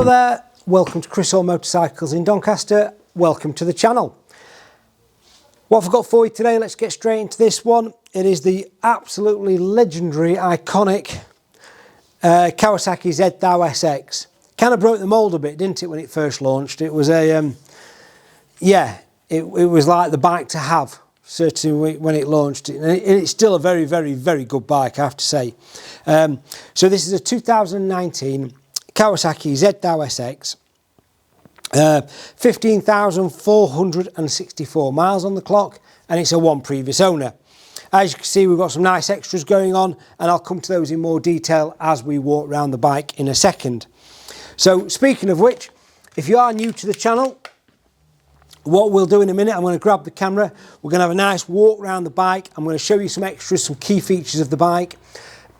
Hello there, welcome to Chris Hall Motorcycles in Doncaster, welcome to the channel. What I've got for you today, let's get straight into this one. It is the absolutely legendary, iconic Kawasaki Z1000 SX. Kind of broke the mould a bit, didn't it, when it first launched? It was a, it was like the bike to have, certainly when it launched. And it's still a very, very, very good bike, I have to say. So this is a 2019 Kawasaki Z1000 SX, 15,464 miles on the clock, and it's a one previous owner. As you can see, we've got some nice extras going on, and I'll come to those in more detail as we walk around the bike in a second. So speaking of which, if you are new to the channel, what we'll do in a minute, I'm going to grab the camera, we're going to have a nice walk around the bike, I'm going to show you some extras, some key features of the bike,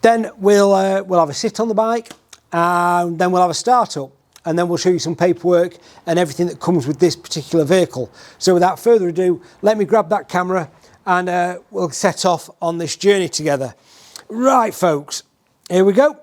then we'll have a sit on the bike, and then we'll have a start up, and then we'll show you some paperwork and everything that comes with this particular vehicle. So without further ado, let me grab that camera and we'll set off on this journey together. Right folks, here we go.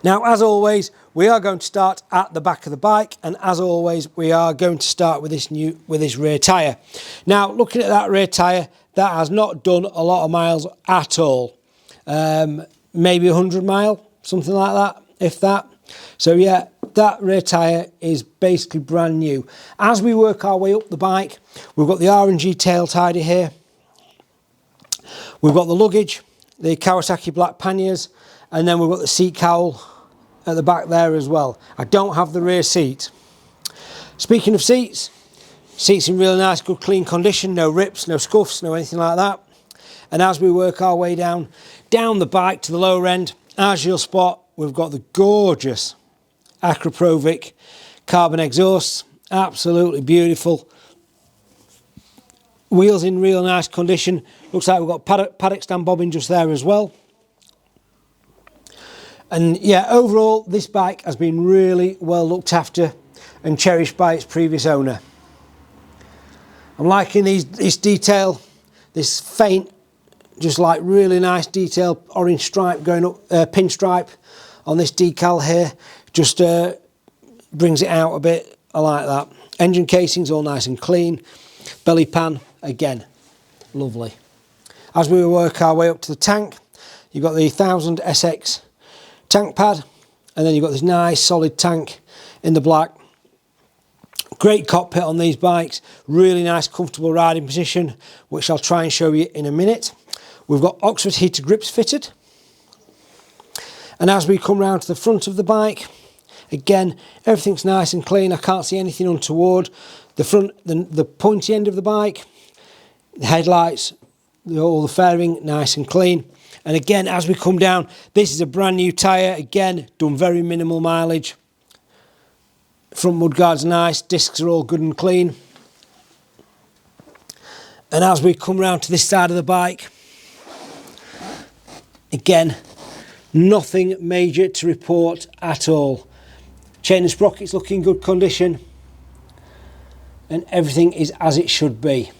Now as always, we are going to start at the back of the bike, and as always we are going to start with this rear tyre. Now looking at that rear tyre, that has not done a lot of miles at all. Maybe 100 mile, something like that, if that. So yeah, that rear tyre is basically brand new. As we work our way up the bike, we've got the R&G tail tidy here. We've got the luggage, the Kawasaki black panniers, and then we've got the seat cowl at the back there as well. I don't have the rear seat. Speaking of seats, seats in really nice, good, clean condition, no rips, no scuffs, no anything like that. And as we work our way down the bike to the lower end, as you'll spot, we've got the gorgeous Akrapovic carbon exhausts, absolutely beautiful. Wheels in real nice condition. Looks like we've got paddock stand bobbin just there as well. And yeah, overall, this bike has been really well looked after and cherished by its previous owner. I'm liking this detail, this faint, just like really nice detail, orange stripe going up, pinstripe on this decal here, just brings it out a bit. I like that. Engine casing's all nice and clean. Belly pan, again, lovely. As we work our way up to the tank, you've got the 1000 SX tank pad, and then you've got this nice solid tank in the black. Great cockpit on these bikes, really nice comfortable riding position, which I'll try and show you in a minute. We've got Oxford heated grips fitted. And as we come round to the front of the bike, again, everything's nice and clean. I can't see anything untoward. The front, the pointy end of the bike, the headlights, all the fairing, nice and clean. And again, as we come down, this is a brand new tyre. Again, done very minimal mileage. Front mudguards are nice. Discs are all good and clean. And as we come round to this side of the bike, again, nothing major to report at all. Chain and sprockets look in good condition, and everything is as it should be.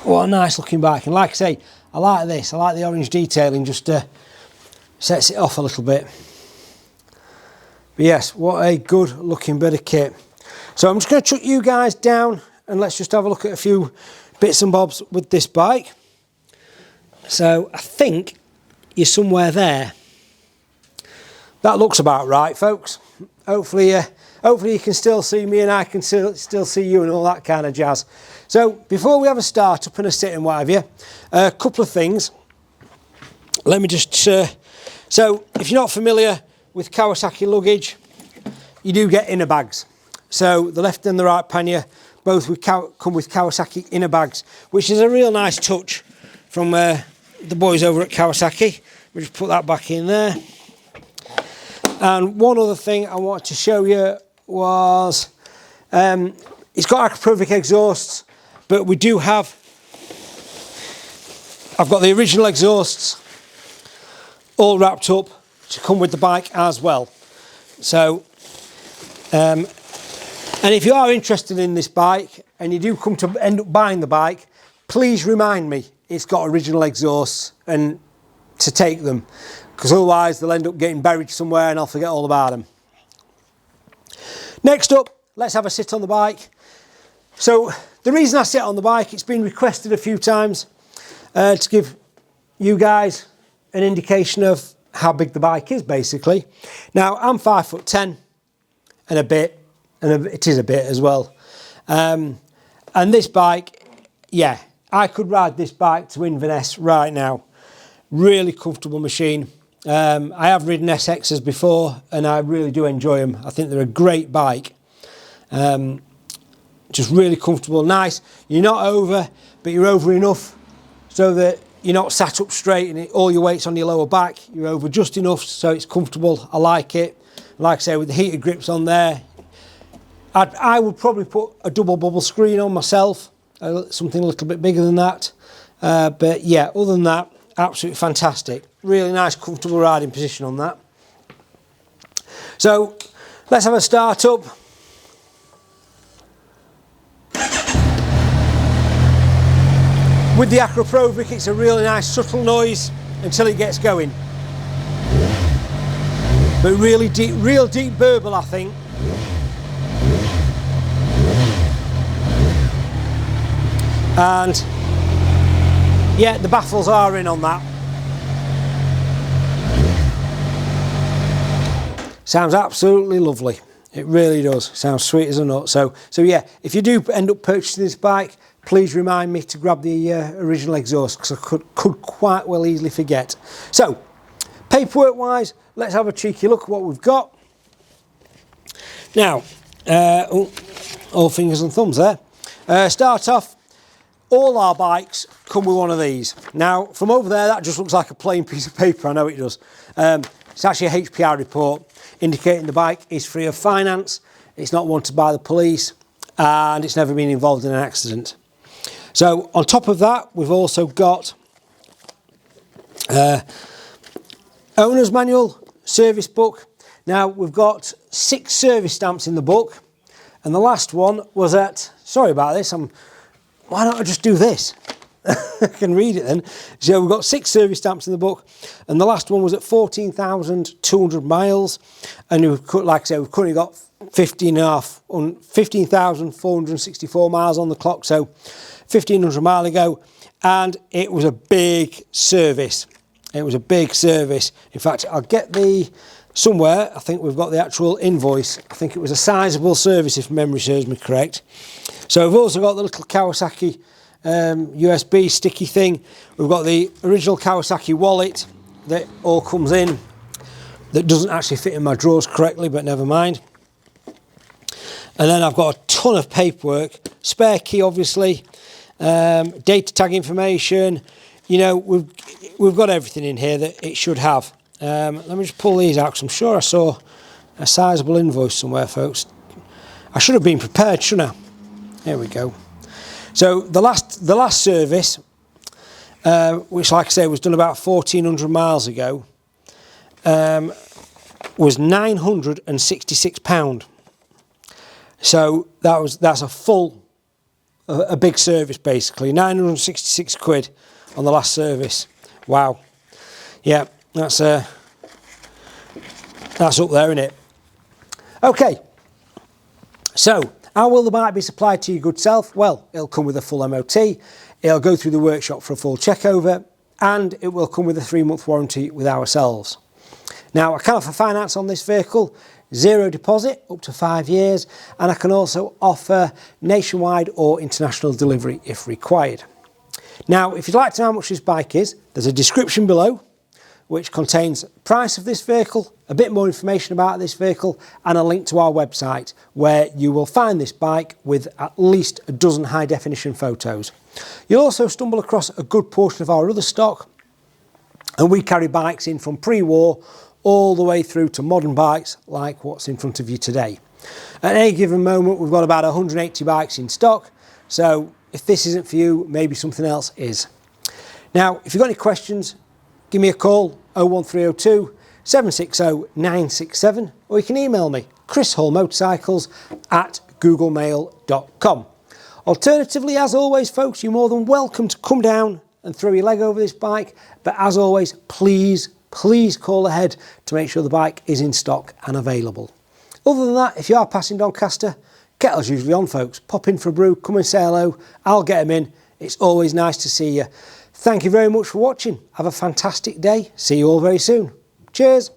What a nice looking bike, and like I say, I like this. I like the orange detailing, just sets it off a little bit. But yes, what a good looking bit of kit. So I'm just going to chuck you guys down and let's just have a look at a few bits and bobs with this bike. So I think you're somewhere there. That looks about right, folks. Hopefully you can still see me and I can still see you and all that kind of jazz. So before we have a start up and a sit and what have you, a couple of things. Let me just, so if you're not familiar with Kawasaki luggage, you do get inner bags. So the left and the right pannier both come with Kawasaki inner bags, which is a real nice touch from the boys over at Kawasaki. We just put that back in there. And one other thing I wanted to show you was it's got Akrapovic exhausts, but we do have, I've got the original exhausts all wrapped up to come with the bike as well. So and if you are interested in this bike and you do come to end up buying the bike, please remind me it's got original exhausts, and to take them, because otherwise they'll end up getting buried somewhere and I'll forget all about them. Next up, let's have a sit on the bike. So the reason I sit on the bike, it's been requested a few times to give you guys an indication of how big the bike is, basically. Now, I'm 5'10" and a bit, and it is a bit as well. And this bike, yeah, I could ride this bike to Inverness right now. Really comfortable machine. I have ridden SXs before and I really do enjoy them. I think they're a great bike. Just really comfortable, nice. You're not over, but you're over enough so that you're not sat up straight and all your weight's on your lower back. You're over just enough so it's comfortable. I like it. Like I say, with the heated grips on there, I would probably put a double bubble screen on myself, something a little bit bigger than that. But yeah, other than that, absolutely fantastic. Really nice, comfortable riding position on that. So let's have a start up. With the Akrapovic, it's a really nice subtle noise until it gets going. But really deep, real deep burble, I think. And yeah, the baffles are in on that. Sounds absolutely lovely. It really does. Sounds sweet as a nut. So yeah, if you do end up purchasing this bike, please remind me to grab the original exhaust, because I could quite well easily forget. So, paperwork wise, let's have a cheeky look at what we've got. Now, all fingers and thumbs there. Start off, all our bikes come with one of these. Now, from over there, that just looks like a plain piece of paper. I know it does. It's actually a HPI report indicating the bike is free of finance, it's not wanted by the police, and it's never been involved in an accident. So on top of that, we've also got owner's manual, service book. Now we've got 6 service stamps in the book, and the last one was at, sorry about this, why don't I just do this? I can read it then. So we've got 6 service stamps in the book, and the last one was at 14,200 miles, and we've, like I said, we've currently got 15,464 miles on the clock, so 1,500 miles ago, and it was a big service. It was a big service. In fact, I'll get somewhere, I think we've got the actual invoice. I think it was a sizable service if memory serves me correct. So we've also got the little Kawasaki USB sticky thing. We've got the original Kawasaki wallet that all comes in, that doesn't actually fit in my drawers correctly, but never mind. And then I've got a ton of paperwork, spare key obviously, data tag information. You know, we've got everything in here that it should have. Let me just pull these out, because I'm sure I saw a sizable invoice somewhere, folks. I should have been prepared, shouldn't I? There we go. So the last service, which like I say was done about 1,400 miles ago, was £966. So that's a big service basically, 966 quid on the last service. Wow. Yeah, that's up there, isn't it? Okay. So, how will the bike be supplied to your good self? Well, it'll come with a full MOT, it'll go through the workshop for a full check over, and it will come with a 3-month warranty with ourselves. Now, I can offer finance on this vehicle, 0 deposit, up to 5 years, and I can also offer nationwide or international delivery if required. Now, if you'd like to know how much this bike is, there's a description below, which contains the price of this vehicle, a bit more information about this vehicle, and a link to our website where you will find this bike with at least a dozen high definition photos. You'll also stumble across a good portion of our other stock, and we carry bikes in from pre-war all the way through to modern bikes like what's in front of you today. At any given moment, we've got about 180 bikes in stock, so if this isn't for you, maybe something else is. Now, if you've got any questions, give me a call, 01302 760 967, or you can email me, chrishallmotorcycles@googlemail.com. Alternatively, as always, folks, you're more than welcome to come down and throw your leg over this bike. But as always, please call ahead to make sure the bike is in stock and available. Other than that, if you are passing Doncaster, kettle's usually on, folks. Pop in for a brew, come and say hello. I'll get them in. It's always nice to see you. Thank you very much for watching. Have a fantastic day. See you all very soon. Cheers.